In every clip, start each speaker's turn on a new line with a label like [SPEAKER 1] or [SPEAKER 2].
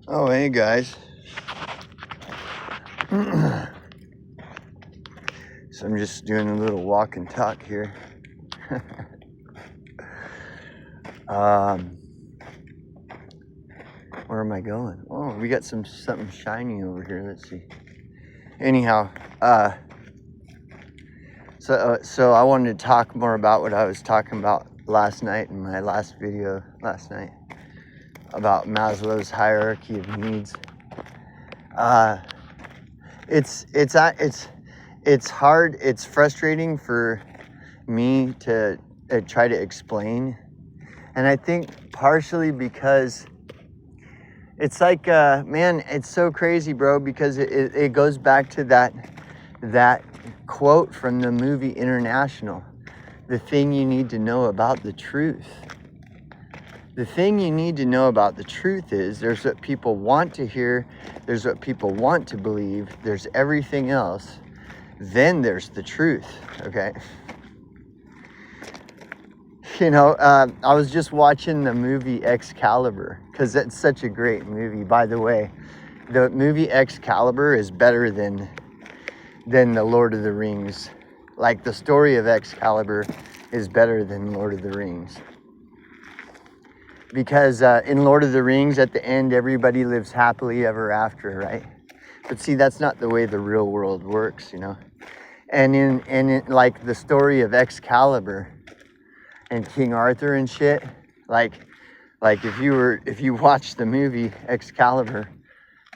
[SPEAKER 1] Oh, hey guys. So I'm just doing a little walk and talk here. Where am I going? Oh, we got something shiny over here. Let's see. Anyhow, so I wanted to talk more about what I was talking about last night in my last video last night about Maslow's hierarchy of needs. It's hard. It's frustrating for me to try to explain, and I think partially because it's like, man, it's so crazy, bro. Because it goes back to that quote from the movie International. The thing you need to know about the truth. The thing you need to know about the truth is there's what people want to hear, there's what people want to believe, there's everything else, then there's the truth, okay? You know, I was just watching the movie Excalibur, because that's such a great movie. By the way, the movie Excalibur is better than the Lord of the Rings. Like, the story of Excalibur is better than Lord of the Rings. Because in Lord of the Rings, at the end, everybody lives happily ever after, right? But see, that's not the way the real world works, you know? And in like the story of Excalibur and King Arthur and shit, like if you watch the movie Excalibur,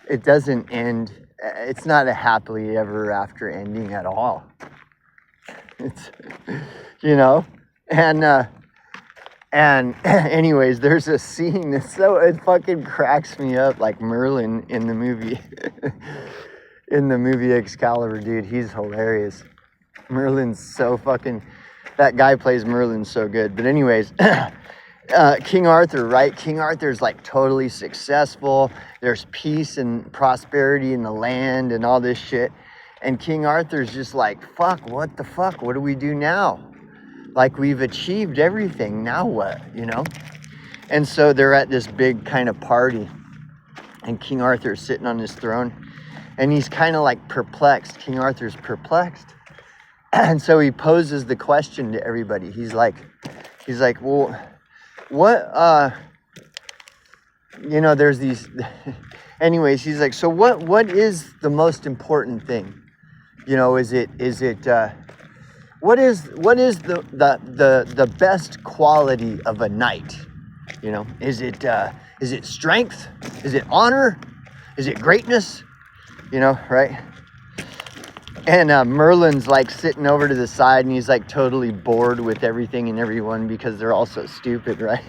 [SPEAKER 1] it doesn't end. It's not a happily ever after ending at all. It's, you know, and anyways, there's a scene that's it fucking cracks me up, like Merlin in the movie. In the movie Excalibur, dude, he's hilarious. Merlin's so fucking, that guy plays Merlin so good. But anyways, King Arthur, right? King Arthur's like totally successful. There's peace and prosperity in the land and all this shit. And King Arthur's just like, fuck, what the fuck? What do we do now? Like, we've achieved everything. Now what, you know? And so they're at this big kind of party. And King Arthur's sitting on his throne. And he's kind of like perplexed. King Arthur's perplexed. And so he poses the question to everybody. He's like, well, what, you know, there's these, anyways, he's like, so what is the most important thing? You know, what is the best quality of a knight? You know, is it strength? Is it honor? Is it greatness? You know, right? And Merlin's like sitting over to the side, and he's like totally bored with everything and everyone because they're all so stupid, right?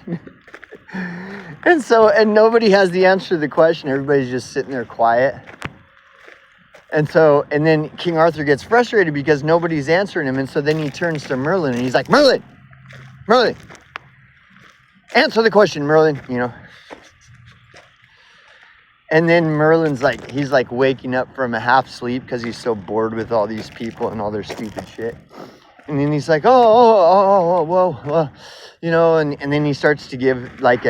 [SPEAKER 1] and nobody has the answer to the question. Everybody's just sitting there quiet. And then King Arthur gets frustrated because nobody's answering him. And so then he turns to Merlin and he's like, Merlin, answer the question, Merlin, you know. And then Merlin's like, he's like waking up from a half sleep because he's so bored with all these people and all their stupid shit. And then he's like, whoa, you know, and then he starts to give like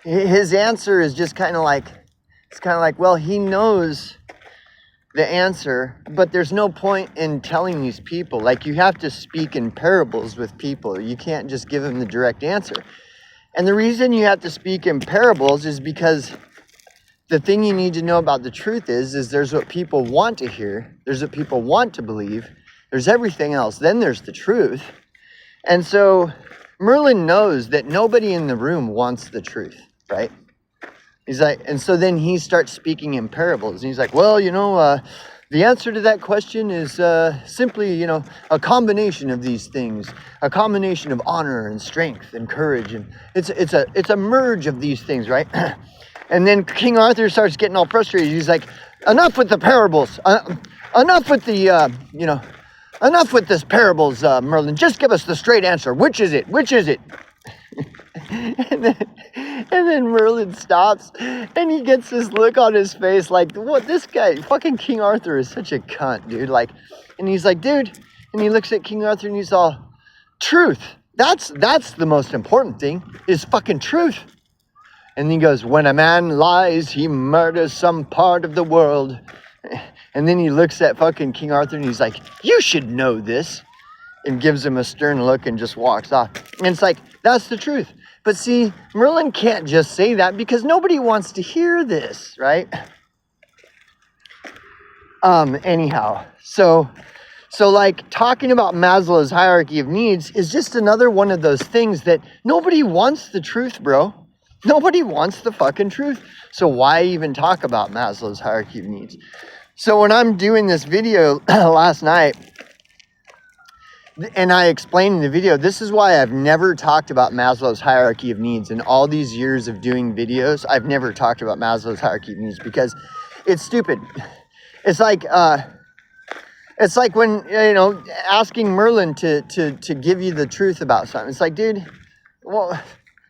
[SPEAKER 1] his answer is just kind of like, it's kind of like, well, he knows the answer, but there's no point in telling these people. Like, you have to speak in parables with people. You can't just give them the direct answer. And the reason you have to speak in parables is because the thing you need to know about the truth is there's what people want to hear. There's what people want to believe. There's everything else. Then there's the truth. And so Merlin knows that nobody in the room wants the truth, right? He's like, and so then he starts speaking in parables. And he's like, well, you know, the answer to that question is simply, you know, a combination of these things, a combination of honor and strength and courage. And it's a merge of these things, right? And then King Arthur starts getting all frustrated. He's like, enough with the parables. Enough with the, you know, enough with this parables, Merlin. Just give us the straight answer. Which is it? Which is it? And then Merlin stops and he gets this look on his face like, what, this guy, fucking King Arthur is such a cunt, dude. Like, and he's like, dude, and he looks at King Arthur and he's all, truth. That's the most important thing, is fucking truth. And he goes, when a man lies, he murders some part of the world. And then he looks at fucking King Arthur and he's like, you should know this. And gives him a stern look and just walks off. And it's like, that's the truth. But see, Merlin can't just say that because nobody wants to hear this, right? Anyhow, so like talking about Maslow's hierarchy of needs is just another one of those things that nobody wants the truth, bro. Nobody wants the fucking truth. So why even talk about Maslow's hierarchy of needs? So when I'm doing this video last night, and I explained in the video, this is why I've never talked about Maslow's hierarchy of needs. In all these years of doing videos, I've never talked about Maslow's hierarchy of needs because it's stupid. It's like when, you know, asking Merlin to give you the truth about something. It's like, dude, well,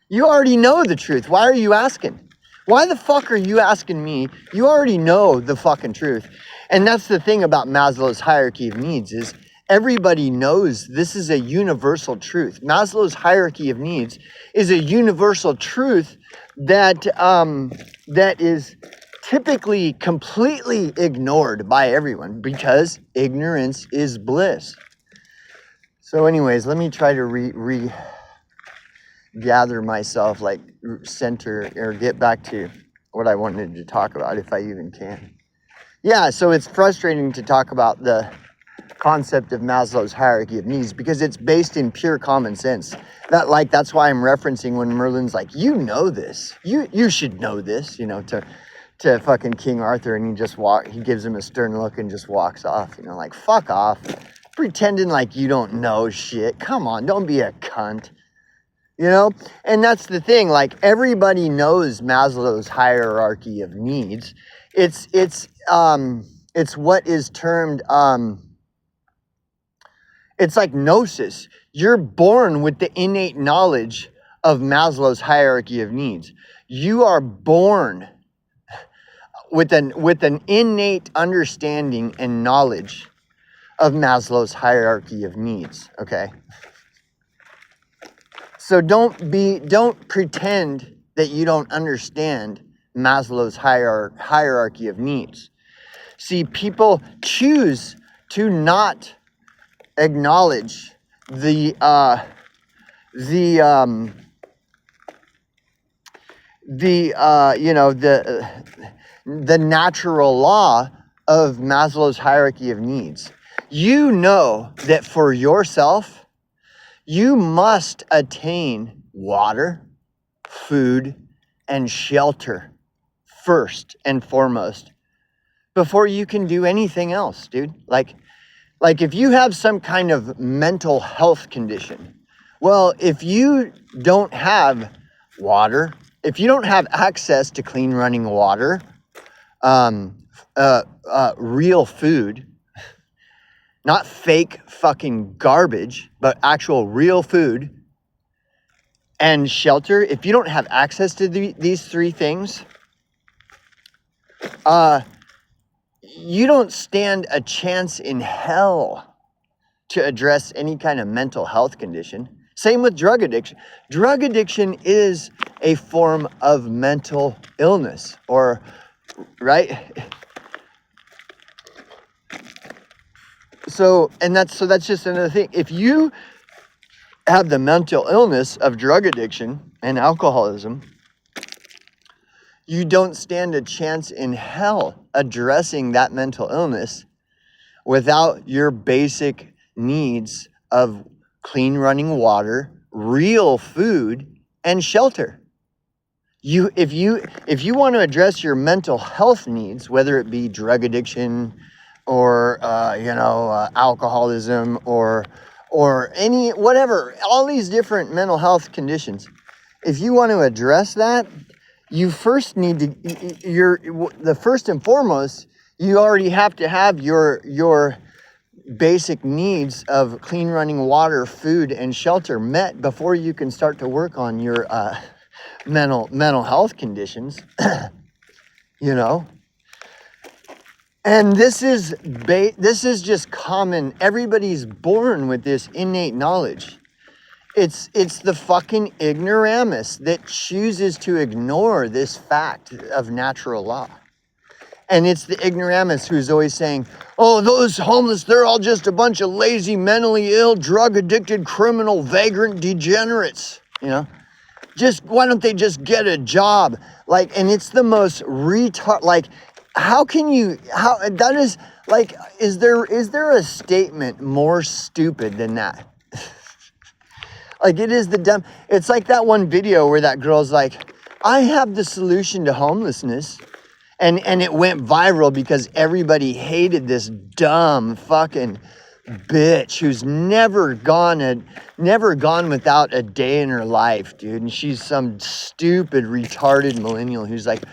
[SPEAKER 1] you already know the truth. Why are you asking? Why the fuck are you asking me? You already know the fucking truth. And that's the thing about Maslow's hierarchy of needs is everybody knows this is a universal truth. Maslow's hierarchy of needs is a universal truth that that is typically completely ignored by everyone because ignorance is bliss. So anyways, let me try to gather myself, like center or get back to what I wanted to talk about if I even can. Yeah, so it's frustrating to talk about the concept of Maslow's hierarchy of needs because it's based in pure common sense. That's why I'm referencing when Merlin's like, you know this. You should know this, you know, to fucking King Arthur, and he gives him a stern look and just walks off, you know, like, fuck off. Pretending like you don't know shit. Come on, don't be a cunt. You know? And that's the thing, like everybody knows Maslow's hierarchy of needs. It's what is termed it's like gnosis. You're born with the innate knowledge of Maslow's hierarchy of needs. You are born with an innate understanding and knowledge of Maslow's hierarchy of needs, okay? So don't pretend that you don't understand Maslow's hierarchy of needs. See, people choose to not acknowledge the natural law of Maslow's hierarchy of needs. You know that for yourself, you must attain water, food, and shelter first and foremost before you can do anything else, dude. Like if you have some kind of mental health condition, well, if you don't have water, if you don't have access to clean running water, real food, not fake fucking garbage, but actual real food and shelter, if you don't have access to these three things, you don't stand a chance in hell to address any kind of mental health condition. Same with drug addiction. Drug addiction is a form of mental illness, or, right? So that's just another thing. If you have the mental illness of drug addiction and alcoholism, you don't stand a chance in hell addressing that mental illness without your basic needs of clean running water, real food, and shelter. If you want to address your mental health needs, whether it be drug addiction or alcoholism or any whatever, all these different mental health conditions, if you want to address that, you first need to, the first and foremost, you already have to have your basic needs of clean running water, food, and shelter met before you can start to work on your mental health conditions. You know, and this is just common. Everybody's born with this innate knowledge. It's the fucking ignoramus that chooses to ignore this fact of natural law. And it's the ignoramus who's always saying, oh, those homeless, they're all just a bunch of lazy, mentally ill, drug-addicted, criminal, vagrant degenerates. You know? Just, why don't they just get a job? Like, and it's the most retard, like, how can you, that is, like, is there a statement more stupid than that? Like, it is the dumb, it's like that one video where that girl's like, I have the solution to homelessness. And it went viral because everybody hated this dumb fucking bitch who's never gone without a day in her life, dude. And she's some stupid, retarded millennial who's like,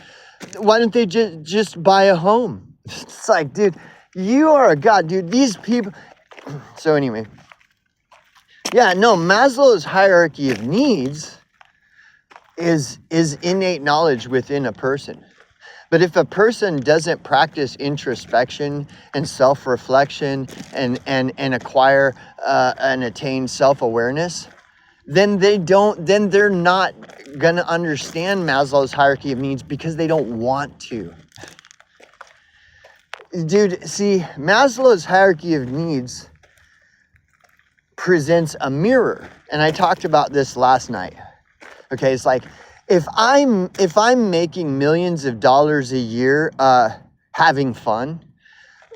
[SPEAKER 1] why don't they just buy a home? It's like, dude, you are a god, dude. These people. So anyway, yeah, no, Maslow's hierarchy of needs is innate knowledge within a person. But if a person doesn't practice introspection and self-reflection and acquire and attain self-awareness, then they're not gonna understand Maslow's hierarchy of needs because they don't want to. Dude, see, Maslow's hierarchy of needs presents a mirror. And I talked about this last night. Okay, it's like, if I'm making millions of dollars a year having fun,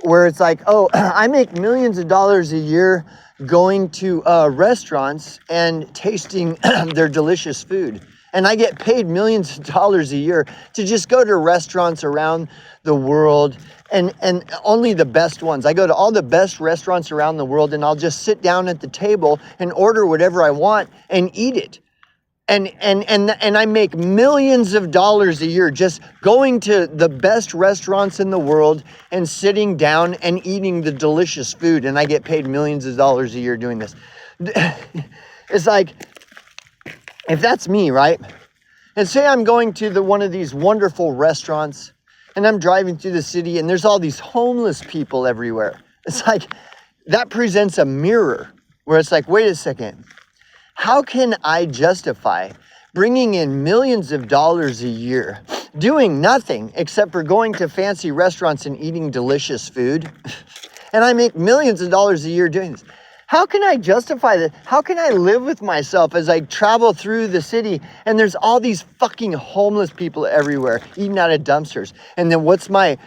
[SPEAKER 1] where it's like, oh, I make millions of dollars a year going to restaurants and tasting their delicious food. And I get paid millions of dollars a year to just go to restaurants around the world and only the best ones. I go to all the best restaurants around the world and I'll just sit down at the table and order whatever I want and eat it. And I make millions of dollars a year just going to the best restaurants in the world and sitting down and eating the delicious food. And I get paid millions of dollars a year doing this. It's like, if that's me, right? And say I'm going to one of these wonderful restaurants and I'm driving through the city and there's all these homeless people everywhere. It's like, that presents a mirror where it's like, wait a second. How can I justify bringing in millions of dollars a year, doing nothing except for going to fancy restaurants and eating delicious food? And I make millions of dollars a year doing this. How can I justify that? How can I live with myself as I travel through the city and there's all these fucking homeless people everywhere eating out of dumpsters? And then what's my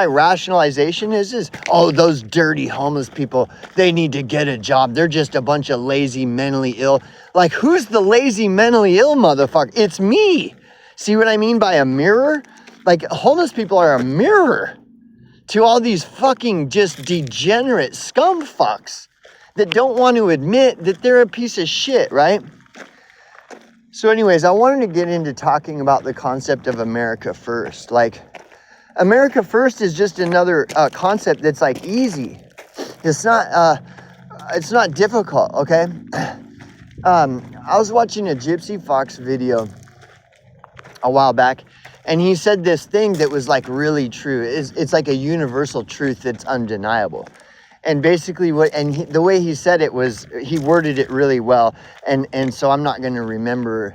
[SPEAKER 1] rationalization is, oh, those dirty homeless people, they need to get a job. They're just a bunch of lazy, mentally ill. Like, who's the lazy, mentally ill motherfucker? It's me. See what I mean by a mirror? Like, homeless people are a mirror to all these fucking just degenerate scum fucks that don't want to admit that they're a piece of shit, right? So anyways, I wanted to get into talking about the concept of America First. Like, America First is just another concept that's like easy. It's not difficult, okay? I was watching a Gypsy Fox video a while back, and he said this thing that was like really true. It's like a universal truth that's undeniable. And basically the way he said it was, he worded it really well. And so I'm not going to remember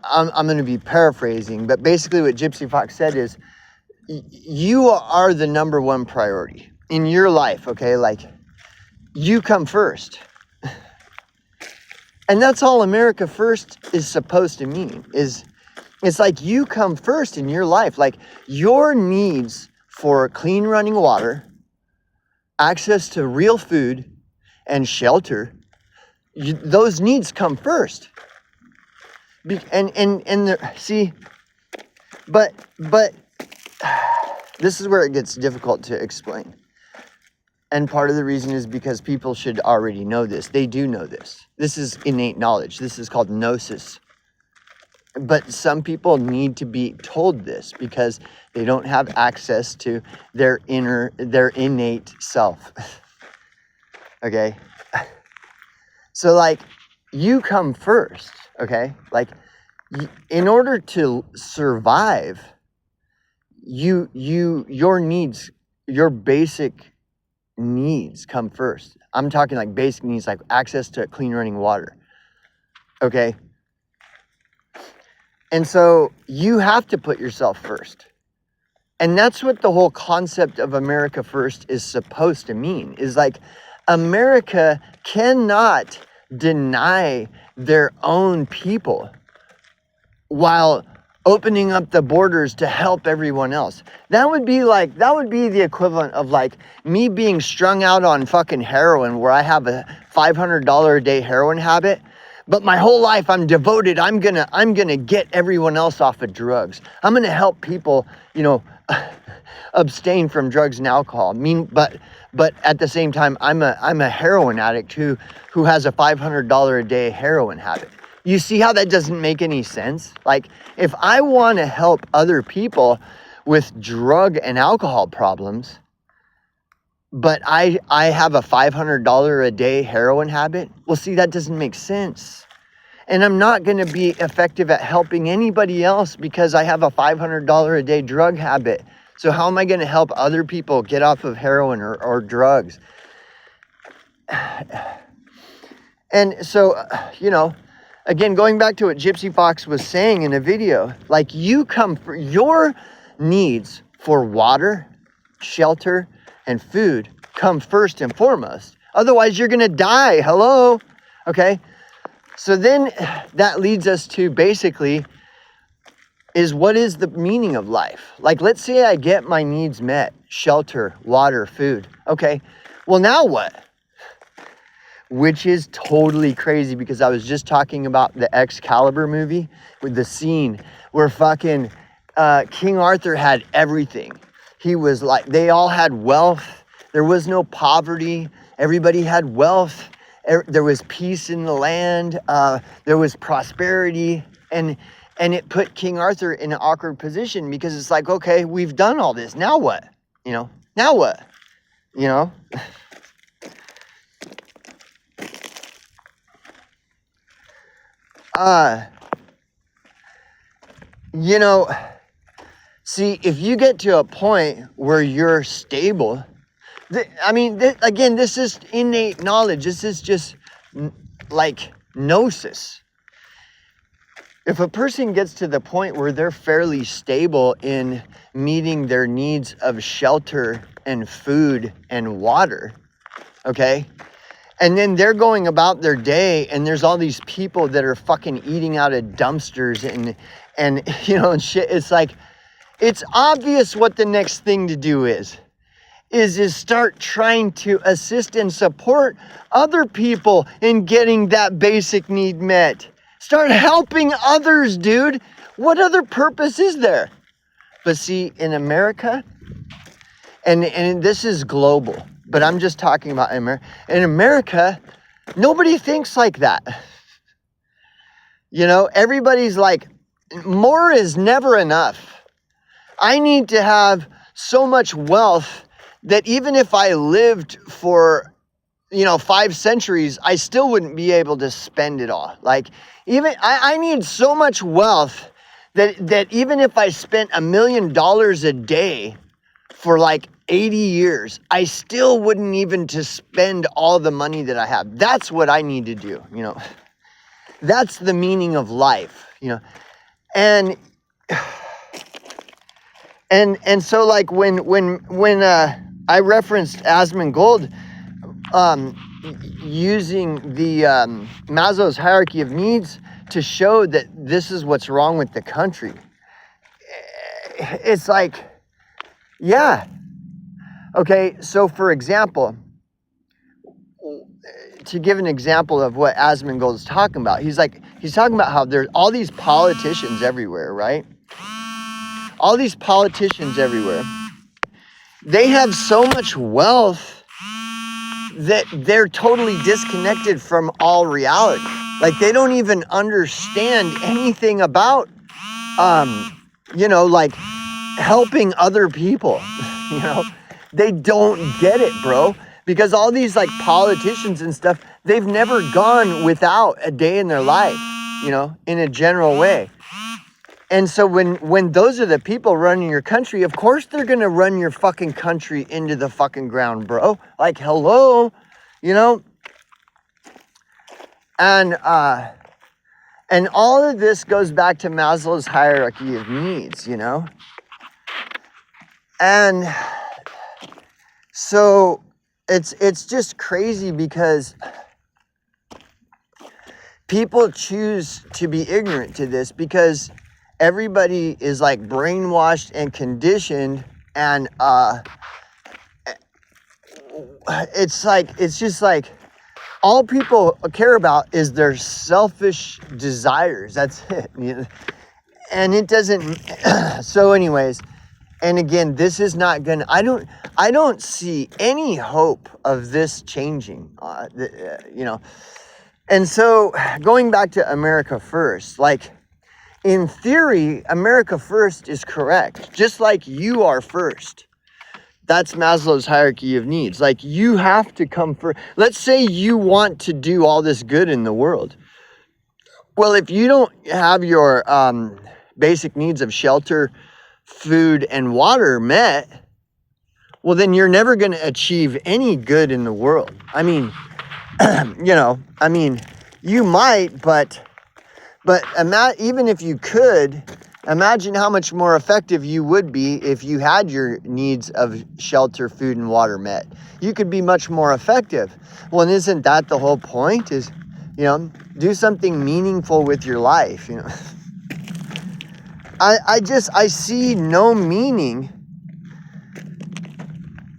[SPEAKER 1] I'm going to be paraphrasing, but basically what Gypsy Fox said is, you are the number one priority in your life. Okay. Like, you come first. And that's all America First is supposed to mean, it's like you come first in your life. Like, your needs for clean running water, access to real food and shelter, those needs come first. See, but this is where it gets difficult to explain. And part of the reason is because people should already know this. They do know this. This is innate knowledge. This is called gnosis. But some people need to be told this because they don't have access to their innate self. Okay? So, like, you come first, okay? Like, in order to survive, your needs, your basic needs come first. I'm talking like basic needs, like access to clean running water. Okay? And so you have to put yourself first. And that's what the whole concept of America First is supposed to mean, is like America cannot deny their own people while opening up the borders to help everyone else. That would be the equivalent of like me being strung out on fucking heroin, where I have a $500 a day heroin habit, but my whole life I'm devoted. I'm gonna get everyone else off of drugs. I'm gonna help people, abstain from drugs and alcohol. But at the same time, I'm a heroin addict who has a $500 a day heroin habit. You see how that doesn't make any sense? Like, if I want to help other people with drug and alcohol problems, but I have a $500 a day heroin habit, well, see, that doesn't make sense. And I'm not going to be effective at helping anybody else because I have a $500 a day drug habit. So how am I going to help other people get off of heroin or drugs? And so, again, going back to what Gypsy Fox was saying in a video, like, you come for your needs for water, shelter, and food come first and foremost. Otherwise, you're going to die. Hello? Okay? So then that leads us to basically is what is the meaning of life? Like, let's say I get my needs met, shelter, water, food. Okay, well, now what? Which is totally crazy, because I was just talking about the Excalibur movie with the scene where fucking King Arthur had everything. He was like, they all had wealth. There was no poverty. Everybody had wealth. There was peace in the land. There was prosperity. And it put King Arthur in an awkward position, because it's like, okay, we've done all this. Now what? Now what? See, if you get to a point where you're stable, again, this is innate knowledge. This is just like gnosis. If a person gets to the point where they're fairly stable in meeting their needs of shelter and food and water, okay? And then they're going about their day, and there's all these people that are fucking eating out of dumpsters and shit. It's like, it's obvious what the next thing to do is start trying to assist and support other people in getting that basic need met. Start helping others, dude. What other purpose is there? But see, in America, and this is global, but I'm just talking about America. In America, nobody thinks like that. Everybody's like, more is never enough. I need to have so much wealth that even if I lived for 5 centuries, I still wouldn't be able to spend it all. Like, even I need so much wealth that even if I spent $1 million a day for like 80 years, I still wouldn't even to spend all the money that I have. That's what I need to do. That's the meaning of life. And so, like, when I referenced Asmongold, using the Maslow's hierarchy of needs to show that this is what's wrong with the country. It's like, yeah. Okay, so for example, to give an example of what Asmongold is talking about, he's talking about how there's all these politicians everywhere, right? All these politicians everywhere. They have so much wealth that they're totally disconnected from all reality. Like, they don't even understand anything about, like helping other people. They don't get it, bro. Because all these like politicians and stuff, they've never gone without a day in their life, in a general way. And so when those are the people running your country, of course they're going to run your fucking country into the fucking ground, bro. Like, hello, you know? And all of this goes back to Maslow's hierarchy of needs, you know? And so it's just crazy because people choose to be ignorant to this because everybody is like brainwashed and conditioned, and it's just like all people care about is their selfish desires. That's it. And it doesn't. So anyways, and again, this is not gonna, I don't see any hope of this changing, you know. And so going back to America First, like, in theory, America First is correct, just like you are first. That's Maslow's hierarchy of needs. Like, you have to come first. Let's say you want to do all this good in the world. Well, if you don't have your basic needs of shelter, food, and water met, well, then you're never going to achieve any good in the world. I mean, you know, I mean, you might, but even if you could, imagine how much more effective you would be if you had your needs of shelter, food, and water met. You could be much more effective. Well, and isn't that the whole point? Is, you know, do something meaningful with your life, you know. I see no meaning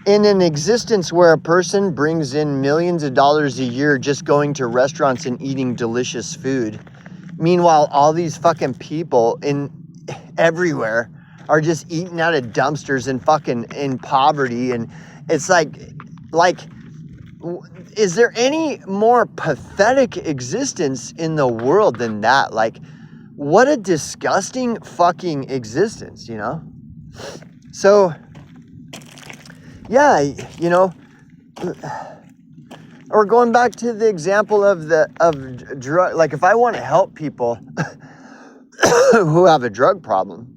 [SPEAKER 1] in an existence where a person brings in millions of dollars a year just going to restaurants and eating delicious food. Meanwhile, all these fucking people everywhere are just eating out of dumpsters and fucking in poverty. And it's like, is there any more pathetic existence in the world than that? Like, what a disgusting fucking existence, you know? So, yeah, you know, or going back to the example of drug, like, if I want to help people who have a drug problem,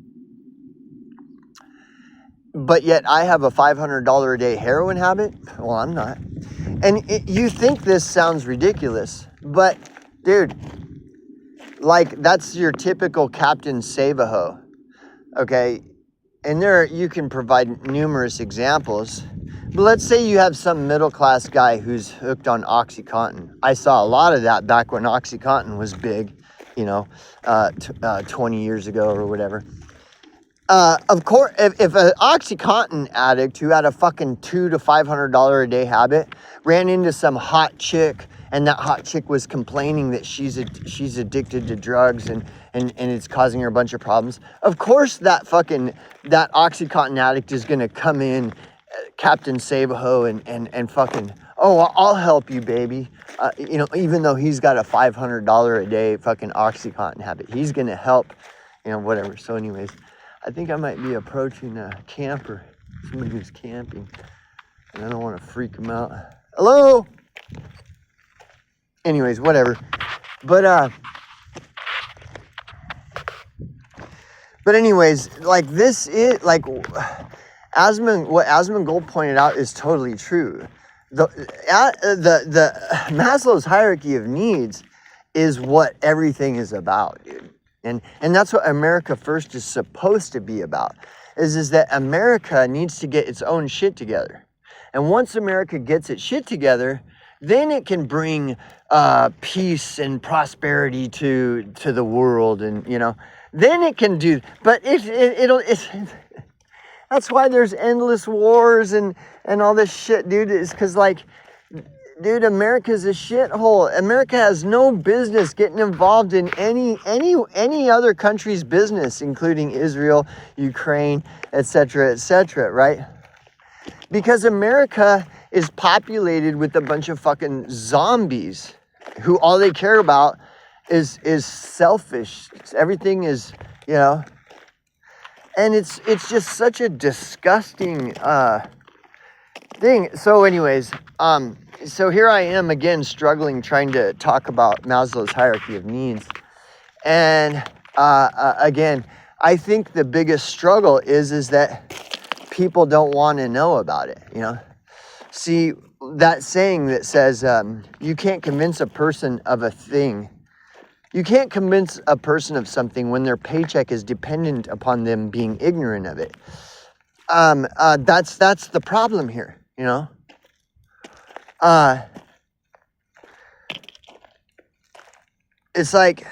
[SPEAKER 1] but yet I have a $500 a day heroin habit, well, I'm not. And you think this sounds ridiculous, but dude, like, that's your typical Captain Save-A-Ho, okay? And there you can provide numerous examples. But let's say you have some middle-class guy who's hooked on OxyContin. I saw a lot of that back when OxyContin was big, you know, 20 years ago or whatever. Of course, if an OxyContin addict who had a fucking $200 to $500 a day habit ran into some hot chick, and that hot chick was complaining that she's addicted to drugs and it's causing her a bunch of problems, of course that OxyContin addict is gonna come in, Captain Save-A-Ho, and fucking, oh, I'll help you, baby. You know, even though he's got a $500 a day fucking OxyContin habit, he's gonna help, you know, whatever. So anyways, I think I might be approaching a camper, somebody who's camping, and I don't want to freak them out. Hello? Anyways, whatever. But anyways, like, this is, like, what Asmund Gold pointed out is totally true. The Maslow's hierarchy of needs is what everything is about, dude. And that's what America First is supposed to be about, is that America needs to get its own shit together. And once America gets its shit together, then it can bring peace and prosperity to the world, and, you know, then it can do. But it's that's why there's endless wars and all this shit, dude. It's because, like, dude, America's a shithole. America has no business getting involved in any other country's business, including Israel, Ukraine, etc., right? Because America is populated with a bunch of fucking zombies who all they care about is selfish. Everything is, you know, and it's just such a disgusting thing. So anyways, so here I am again struggling trying to talk about Maslow's hierarchy of needs. And again, I think the biggest struggle is that people don't want to know about it, you know? See, that saying that says, you can't convince a person of a thing. You can't convince a person of something when their paycheck is dependent upon them being ignorant of it. That's the problem here, you know? It's like,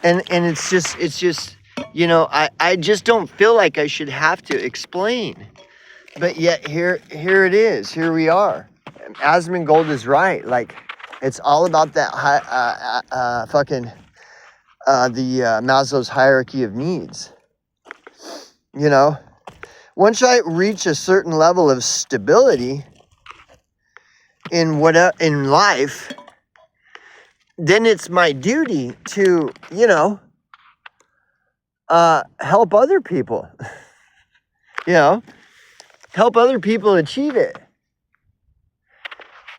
[SPEAKER 1] and it's just, you know, I just don't feel like I should have to explain. But yet here it is. Here we are. Asmongold is right. Like, it's all about that Maslow's hierarchy of needs. You know, once I reach a certain level of stability in life, then it's my duty to, you know, help other people. You know, help other people achieve it.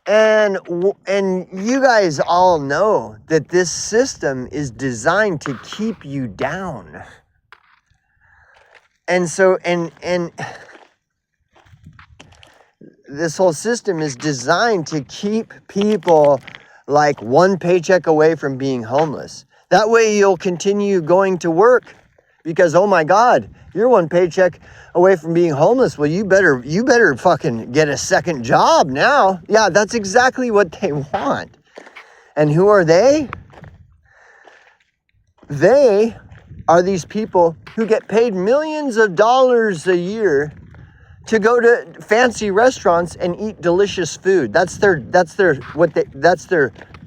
[SPEAKER 1] And you guys all know that this system is designed to keep you down. And so, and this whole system is designed to keep people like one paycheck away from being homeless. That way you'll continue going to work because, oh my God, you're one paycheck away from being homeless. Well, you better fucking get a second job now. Yeah, that's exactly what they want. And who are they? They are these people who get paid millions of dollars a year to go to fancy restaurants and eat delicious food. That's their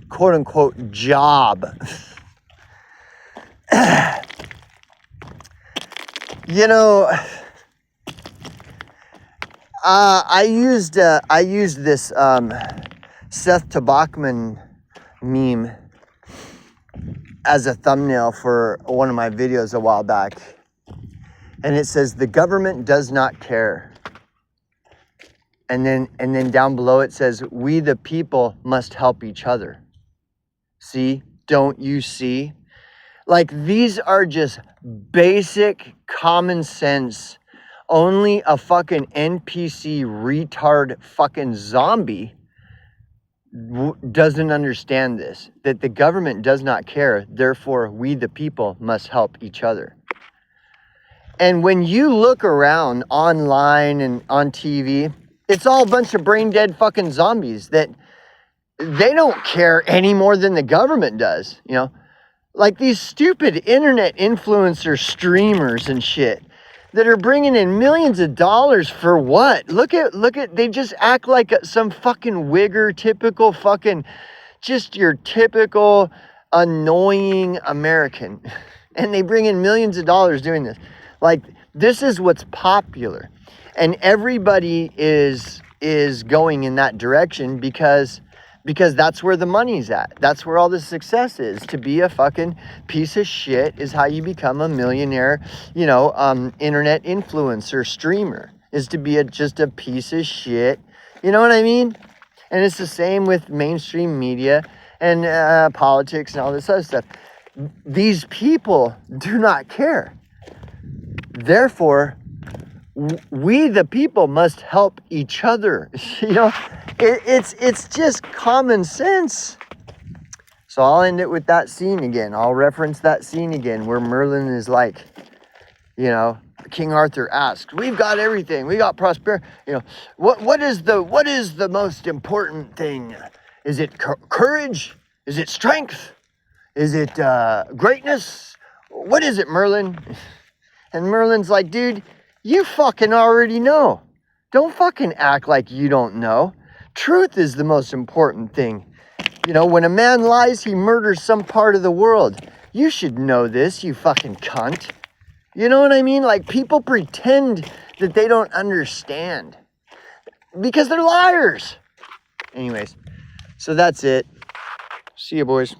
[SPEAKER 1] quote unquote job. You know, I used this Seth Tabachman meme as a thumbnail for one of my videos a while back, and it says, "The government does not care." And then down below it says, "We the people must help each other." See? Don't you see? Like, these are just basic common sense. Only a fucking NPC retard fucking zombie doesn't understand this. That the government does not care. Therefore, we the people must help each other. And when you look around online and on TV, it's all a bunch of brain dead fucking zombies that they don't care any more than the government does, you know? Like these stupid internet influencer streamers and shit that are bringing in millions of dollars for what? Look at, they just act like some fucking wigger, typical fucking, just your typical annoying American. And they bring in millions of dollars doing this. Like, this is what's popular. And everybody is going in that direction because that's where the money's at. That's where all the success is. To be a fucking piece of shit is how you become a millionaire, you know, internet influencer streamer, is to be just a piece of shit. You know what I mean? And it's the same with mainstream media and politics and all this other stuff. These people do not care. Therefore, we the people must help each other. You know, it's just common sense. So I'll end it with that scene again. I'll reference that scene again where Merlin is like, you know, King Arthur asked, "We've got everything. We got prosperity. You know, what is the most important thing? Is it courage? Is it strength? Is it greatness? What is it, Merlin?" And Merlin's like, "Dude, you fucking already know. Don't fucking act like you don't know. Truth is the most important thing. You know, when a man lies, he murders some part of the world. You should know this, you fucking cunt." You know what I mean? Like, people pretend that they don't understand because they're liars. Anyways, so that's it. See you, boys.